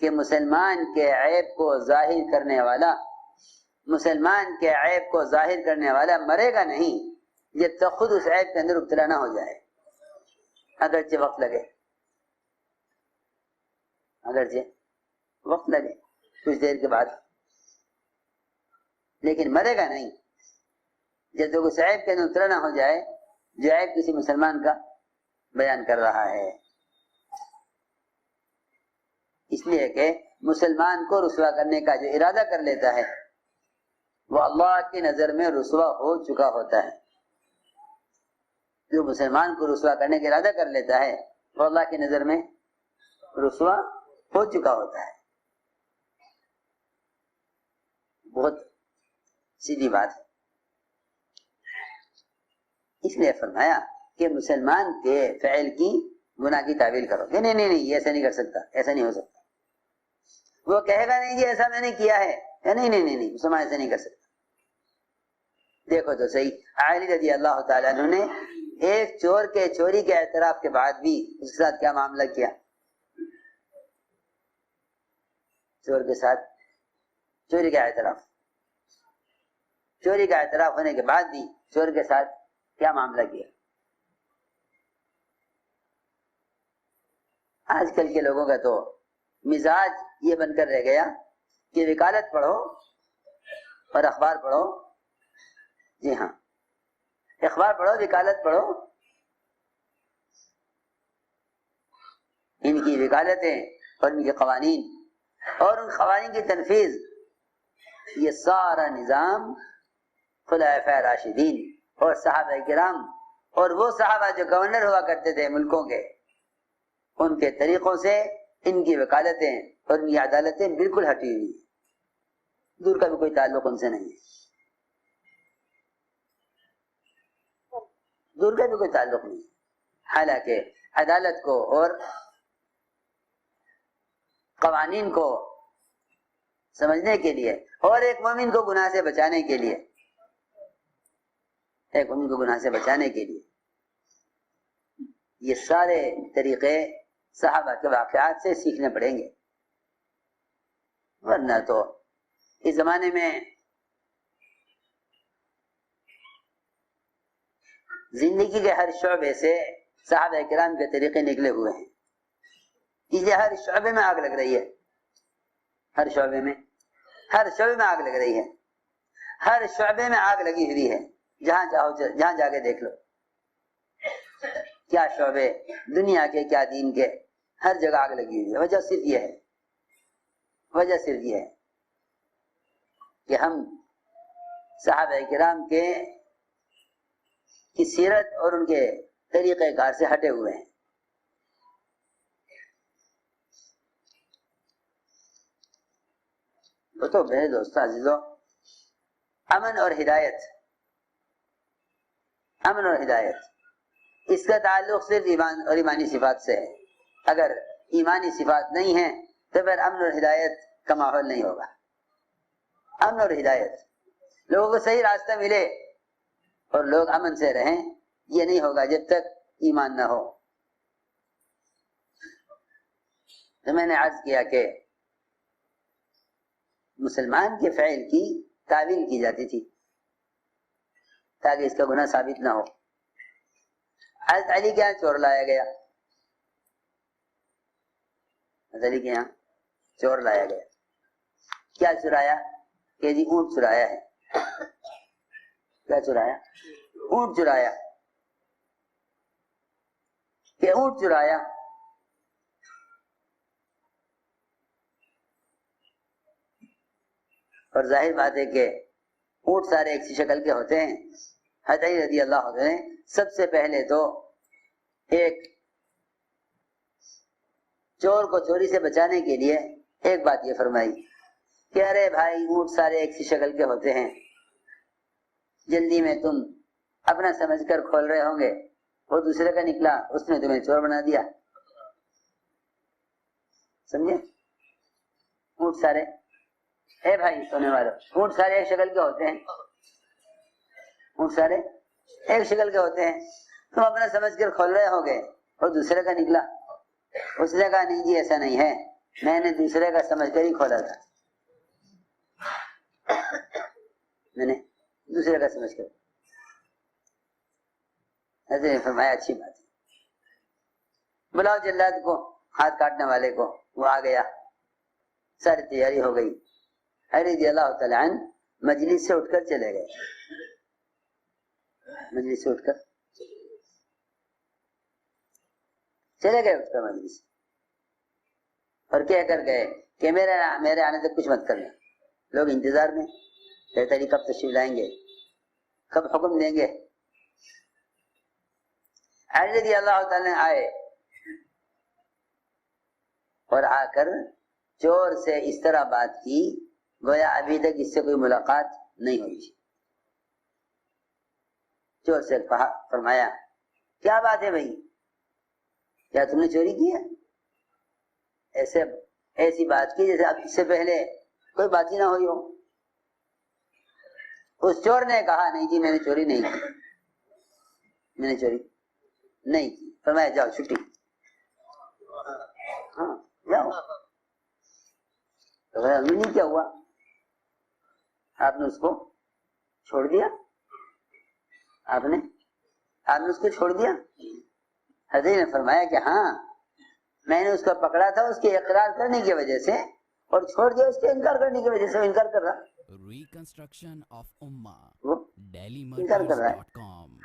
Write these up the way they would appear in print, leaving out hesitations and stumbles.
کہ مسلمان کے عیب کو ظاہر کرنے والا مرے گا نہیں جب تک خود اس عیب کے اندر مبتلا نہ ہو جائے، اگرچہ وقت لگے کچھ دیر کے بعد، لیکن مرے گا نہیں جب تک اس عیب کے اندر مبتلا نہ ہو جائے جو عیب کسی مسلمان کا بیان کر رہا ہے۔ اس لیے کہ مسلمان کو رسوا کرنے کا جو ارادہ کر لیتا ہے وہ اللہ کی نظر میں رسوا ہو چکا ہوتا ہے۔ جو مسلمان کو رسوا کرنے کا ارادہ کر لیتا ہے وہ اللہ کی نظر میں رسوا ہو چکا ہوتا ہے۔ بہت سیدھی بات ہے۔ اس لیے فرمایا کہ مسلمان کے فعل کی گناہ کی تعویل کرو کہ نہیں یہ ایسا نہیں کر سکتا، ایسا نہیں ہو سکتا۔ وہ کہے گا نہیں جی ایسا میں نے کیا ہے، نہیں مسلمان ایسا نہیں کر سکتا۔ دیکھو تو صحیح، علی رضی اللہ تعالیٰ عنہ نے ایک چور کے چوری کے اعتراف کے بعد بھی اس کے ساتھ کیا معاملہ کیا؟ چور کے ساتھ چوری کا اعتراف ہونے کے بعد بھی چور کے ساتھ کیا معاملہ کیا؟ آج کل کے لوگوں کا تو مزاج یہ بن کر رہ گیا کہ وکالت پڑھو اور اخبار پڑھو، جی ہاں اخبار پڑھو، وکالت پڑھو، ان کی وکالتیں اور ان کے قوانین اور ان قوانین کی تنفیذ، یہ سارا نظام خلفائے راشدین اور صحابہ کرام اور وہ صحابہ جو گورنر ہوا کرتے تھے ملکوں کے، ان کے طریقوں سے ان کی وکالتیں اور ان کی عدالتیں بالکل ہٹی ہوئی ہیں، دور کا بھی کوئی تعلق ان سے نہیں ہے، دور کا بھی کوئی تعلق نہیں ہے۔ حالانکہ عدالت کو اور قوانین کو سمجھنے کے لیے اور ایک مومن کو گناہ سے بچانے کے لیے یہ سارے طریقے صحابہ کے واقعات سے سیکھنے پڑیں گے، ورنہ تو اس زمانے میں زندگی کے ہر شعبے سے صحابہ کرام کے طریقے نکلے ہوئے ہیں، اس لیے ہر شعبے میں آگ لگ رہی ہے، ہر شعبے میں آگ لگ رہی ہے، ہر شعبے میں آگ لگی ہوئی ہے، جہاں جا کے دیکھ لو، کیا شعبے دنیا کے کیا دین کے، ہر جگہ آگ لگی ہوئی ہے۔ وجہ صرف یہ ہے کہ ہم صحابہ کرام کی سیرت اور ان کے طریقہ کار سے ہٹے ہوئے ہیں۔ تو میرے دوستو عزیزو، امن اور ہدایت اس کا تعلق صرف ایمان اور ایمانی صفات سے ہے۔ اگر ایمانی صفات نہیں ہیں تو پھر امن اور ہدایت کا ماحول نہیں ہوگا۔ امن اور ہدایت، لوگوں کو صحیح راستہ ملے اور لوگ امن سے رہیں، یہ نہیں ہوگا جب تک ایمان نہ ہو۔ تو میں نے عرض کیا کہ مسلمان کے فعل کی تعویل کی جاتی تھی تاکہ اس کا گناہ ثابت نہ ہو۔ حضرت علی کے یہاں چور لایا گیا، کیا چرایا؟ کہ جی اونٹ چرایا ہے۔ کیا چرایا؟ اونٹ چرایا، کہ اونٹ چرایا۔ اور ظاہر بات ہے کہ اونٹ سارے ایک سی شکل کے ہوتے ہیں۔ حضرت علی رضی اللہ عنہ نے سب سے پہلے تو ایک چور کو چوری سے بچانے کے لیے ایک بات یہ فرمائی کہ ارے بھائی اونٹ سارے ایک سی شکل کے ہوتے ہیں، جلدی میں تم اپنا سمجھ کر کھول رہے ہوں گے، وہ دوسرے کا نکلا، اس نے تمہیں چور بنا دیا۔ سمجھے؟ اونٹ سارے، اے بھائی سونے والوں، اونٹ سارے ایک شکل کے ہوتے ہیں، تم اپنا سمجھ کر کھول رہے ہو گے اور دوسرے کا نکلا، اس نے کہا نہیں جی ایسا نہیں ہے، میں نے دوسرے کا سمجھ کر ہی کھولا تھا، میں نے دوسرے کا سمجھ کر۔ حضرت نے فرمایا اچھی بات ہے، بلاؤ جلاد کو، ہاتھ کاٹنے والے کو۔ وہ آ گیا، ساری تیاری ہو گئی۔ علی رضی اللہ تعالی عنہ مجلس سے اٹھ کر چلے گئے، مجلس سے اٹھ کر چلے گئے، اٹھ کر مجلس، اور کہہ کر گئے کہ میرے آنے تک کچھ مت کرنا۔ لوگ انتظار میں، کہتے ہیں کب تشریف لائیں گے، کب حکم دیں گے۔ علی رضی اللہ تعالی عنہ آئے، اور آ کر چور سے اس طرح بات کی گویا ابھی تک اس سے کوئی ملاقات نہیں ہوئی تھی۔ چور سے فرمایا کیا بات ہے بھائی، کیا تم نے چوری کی ہے؟ ایسی بات کی جیسے اب اس سے پہلے کوئی بات ہی نہ ہوئی ہو۔ اس چور نے کہا نہیں جی میں نے چوری نہیں کی، میں نے چوری نہیں کی۔ فرمایا جاؤ چھٹی، ہاں جاؤ۔ نہیں کیا ہوا، آپ نے اس کو چھوڑ دیا، آپ نے اس کو چھوڑ دیا؟ حضرت نے فرمایا کہ ہاں میں نے اس کو پکڑا تھا اس کے اقرار کرنے کی وجہ سے، اور چھوڑ دیا اس کے انکار کرنے کی وجہ سے۔ وہ انکار کر رہا، ریکنسٹرکشن آف امہ ڈیلی انکار کر رہا ہے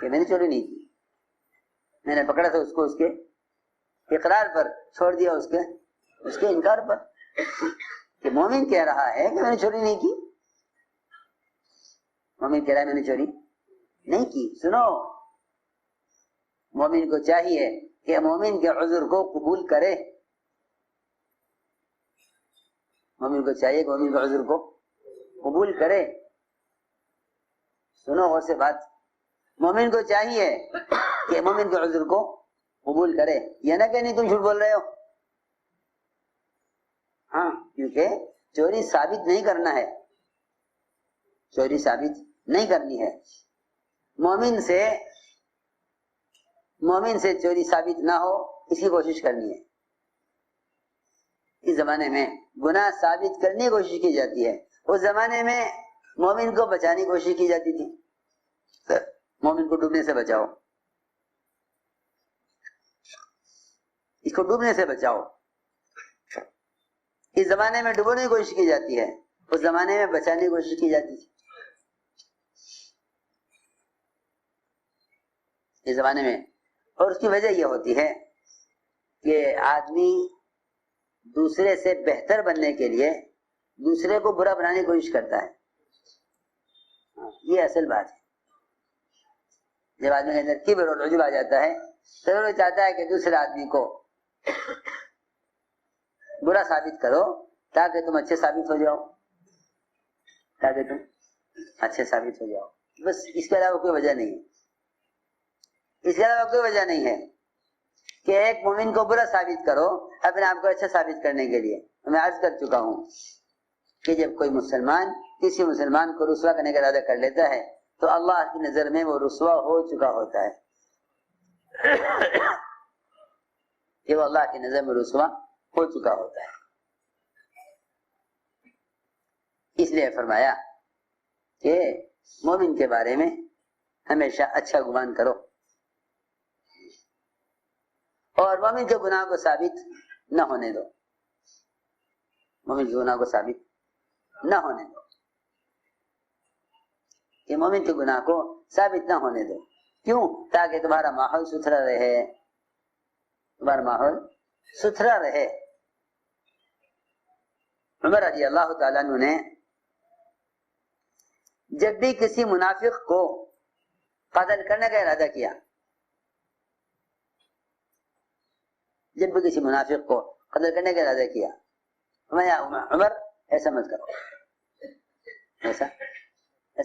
کہ میں نے چوری نہیں کی، میں نے پکڑا تھا اس کو اس کے اقرار پر، چھوڑ دیا اس کے انکار پر۔ کہ مومن کہہ رہا ہے کہ میں نے چوری نہیں کی، مومن کہہ رہا ہے میں نے چوری نہیں کی۔ سنو، مومن کو چاہیے کہ مومن کے عذر کو قبول کرے، مومن کو چاہیے کہ مومن کے عذر کو قبول کرے۔ سنو غور سے بات، مومن کو چاہیے کہ مومن کے عذر کو قبول کرے، یہ نہ کہ نہیں تم جھوٹ بول رہے ہو۔ ہاں، کیونکہ چوری ثابت نہیں کرنا ہے، چوری ثابت نہیں کرنی ہے۔ مومن سے چوری ثابت نہ ہو اس کی کوشش کرنی ہے۔ اس زمانے میں گناہ ثابت کرنے کی کوشش کی جاتی ہے، اس زمانے میں مومن کو بچانے کی کوشش کی جاتی تھی، مومن کو ڈوبنے سے بچاؤ، اس کو ڈوبنے سے بچاؤ۔ اس زمانے میں ڈبونے کی کوشش کی جاتی ہے، اس زمانے میں بچانے کی کوشش کی جاتی تھی۔ اس زمانے میں، اور اس کی وجہ یہ ہوتی ہے کہ آدمی دوسرے سے بہتر بننے کے لیے دوسرے کو برا بنانے کی کوشش کرتا ہے، یہ اصل بات ہے۔ جب آدمی کے اندر کبر اور عجب آ جاتا ہے تو وہ چاہتا ہے کہ دوسرے آدمی کو برا ثابت کرو تاکہ تم اچھے ثابت ہو جاؤ، تاکہ تم اچھے ثابت ہو جاؤ، بس اس کے علاوہ کوئی وجہ نہیں ہے، اس کے علاوہ کوئی وجہ نہیں ہے کہ ایک مومن کو برا ثابت کرو اپنے آپ کو اچھا ثابت کرنے کے لیے۔ میں عرض کر چکا ہوں کہ جب کوئی مسلمان کسی مسلمان کو رسوا کرنے کا ارادہ کر لیتا ہے تو اللہ کی نظر میں وہ رسوا ہو چکا ہوتا ہے، کہ وہ اللہ کی نظر میں رسوا ہو چکا ہوتا ہے۔ اس لیے فرمایا کہ مومن کے بارے میں ہمیشہ اچھا گمان کرو، اور مومن کے گناہ کو ثابت نہ ہونے دو، مومن کے گناہ کو ثابت نہ ہونے دو، کہ مومن کے گناہ کو ثابت نہ ہونے دو۔ کیوں؟ تاکہ تمہارا ماحول ستھرا رہے، تمہارا ماحول ستھرا رہے۔ عمر رضی اللہ تعالیٰ عنہ نے جب بھی کسی منافق کو قتل کرنے کا ارادہ کیا، جب بھی کسی منافق کو قتل کرنے کا ارادہ کیا، عمر ایسا مت کرو، ایسا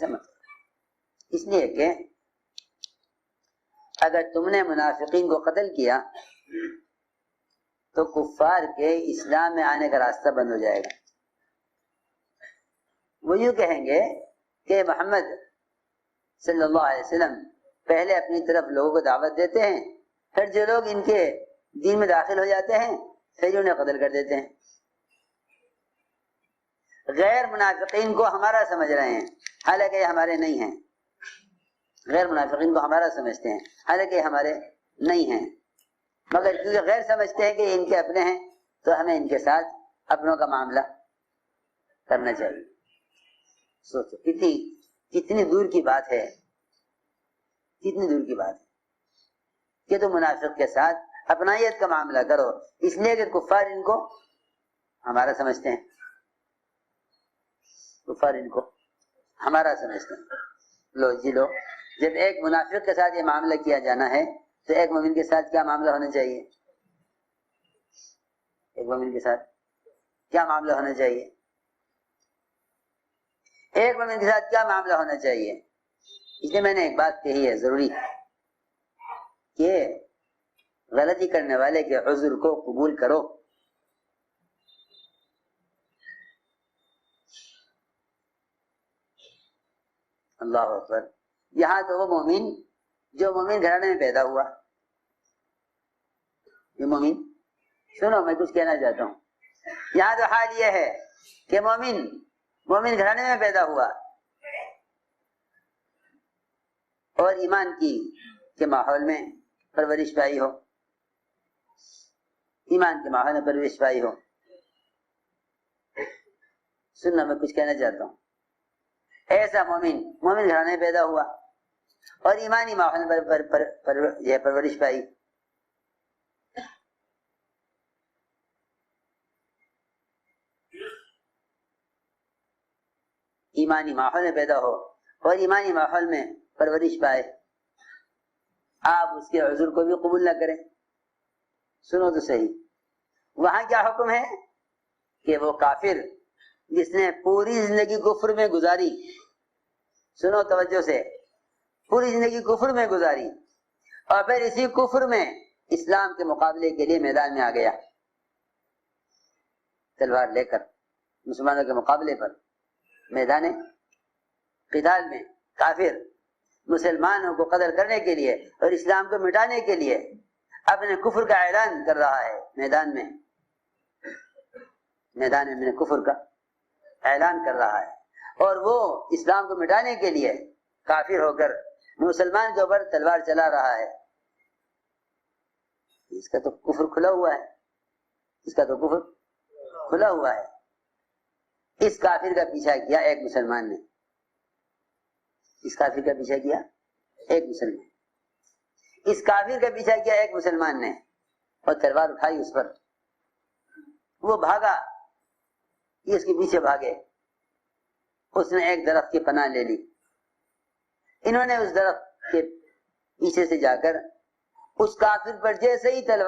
مت کرو، اس لیے کہ اگر تم نے منافقین کو قتل کیا تو کفار کے اسلام میں آنے کا راستہ بند ہو جائے گا۔ وہ یوں کہیں گے کہ محمد صلی اللہ علیہ وسلم پہلے اپنی طرف لوگوں کو دعوت دیتے ہیں، پھر جو لوگ ان کے دین میں داخل ہو جاتے ہیں پھر انہیں قتل کر دیتے ہیں۔ غیر منافقین کو ہمارا سمجھ رہے ہیں حالانکہ یہ ہمارے نہیں ہیں، غیر منافقین کو ہمارا سمجھتے ہیں حالانکہ یہ ہمارے نہیں ہیں، مگر کیونکہ غیر سمجھتے ہیں کہ ان کے اپنے ہیں تو ہمیں ان کے ساتھ اپنوں کا معاملہ کرنا چاہیے۔ سوچو کتنی دور کی بات ہے، کتنی دور کی بات ہے کہ تم منافق کے ساتھ اپنائیت کا معاملہ کرو، اس لیے کہ کفار ان کو ہمارا سمجھتے ہیں، کفار ان کو ہمارا سمجھتے ہیں۔ لو جی لو، جب ایک منافق کے ساتھ یہ معاملہ کیا جانا ہے تو ایک مومن کے ساتھ کیا معاملہ ہونا چاہیے؟ ایک مومن کے ساتھ کیا معاملہ ہونا چاہیے؟ ایک مومن کے ساتھ کیا معاملہ ہونا چاہیے؟ اس لیے میں نے ایک بات کہی ہے ضروری کہ غلطی کرنے والے کے عذر کو قبول کرو۔ اللہ اکبر۔ یہاں تو وہ مومن جو مومن گھرانے میں پیدا ہوا، یہ مومن، سنو میں کچھ کہنا چاہتا ہوں، یہاں تو حال یہ ہے کہ مومن گھرانے میں پیدا ہوا اور ایمان کے ماحول میں پرورش پائی ہو، ایمان کے ماحول میں پرورش پائی ہو۔ سننا میں کچھ کہنا چاہتا ہوں، ایسا مومن گھرانے میں پیدا ہوا اور ایمانی ماحول میں پرورش پائی، ایمانی ماحول میں پیدا ہو اور ایمانی ماحول میں پرورش پائے، آپ اس کے عذر کو بھی قبول نہ کریں۔ سنو تو صحیح، وہاں کیا حکم ہے کہ وہ کافر جس نے پوری زندگی کفر میں گزاری، سنو توجہ سے، پوری زندگی کفر میں گزاری اور پھر اسی کفر میں اسلام کے مقابلے کے لیے میدان میں آ گیا، تلوار لے کر مسلمانوں کے مقابلے پر میدان قتال میں کافر مسلمانوں کو قتل کرنے کے لیے اور اسلام کو مٹانے کے لیے اپنے کفر کا اعلان کر رہا ہے، میدان میں اپنے کفر کا اعلان کر رہا ہے، اور وہ اسلام کو مٹانے کے لیے کافر ہو کر مسلمان کے اوپر تلوار چلا رہا ہے۔ اس کا تو کفر کھلا ہوا ہے، اس کا تو کفر کھلا ہوا ہے۔ اس کافر کا پیچھا کیا ایک مسلمان نے، اس کافر کا پیچھا کیا ایک مسلمان، اس کافر کا پیچھا کیا ایک مسلمان نے اور تلوار اٹھائی اس پر، وہ بھاگا، یہ اس کے پیچھے بھاگے، اس نے ایک درخت کی پناہ لے لی، انہوں نے اس درخت کے پیچھے سے جا کر اس کافر پر جیسے ہی تلوار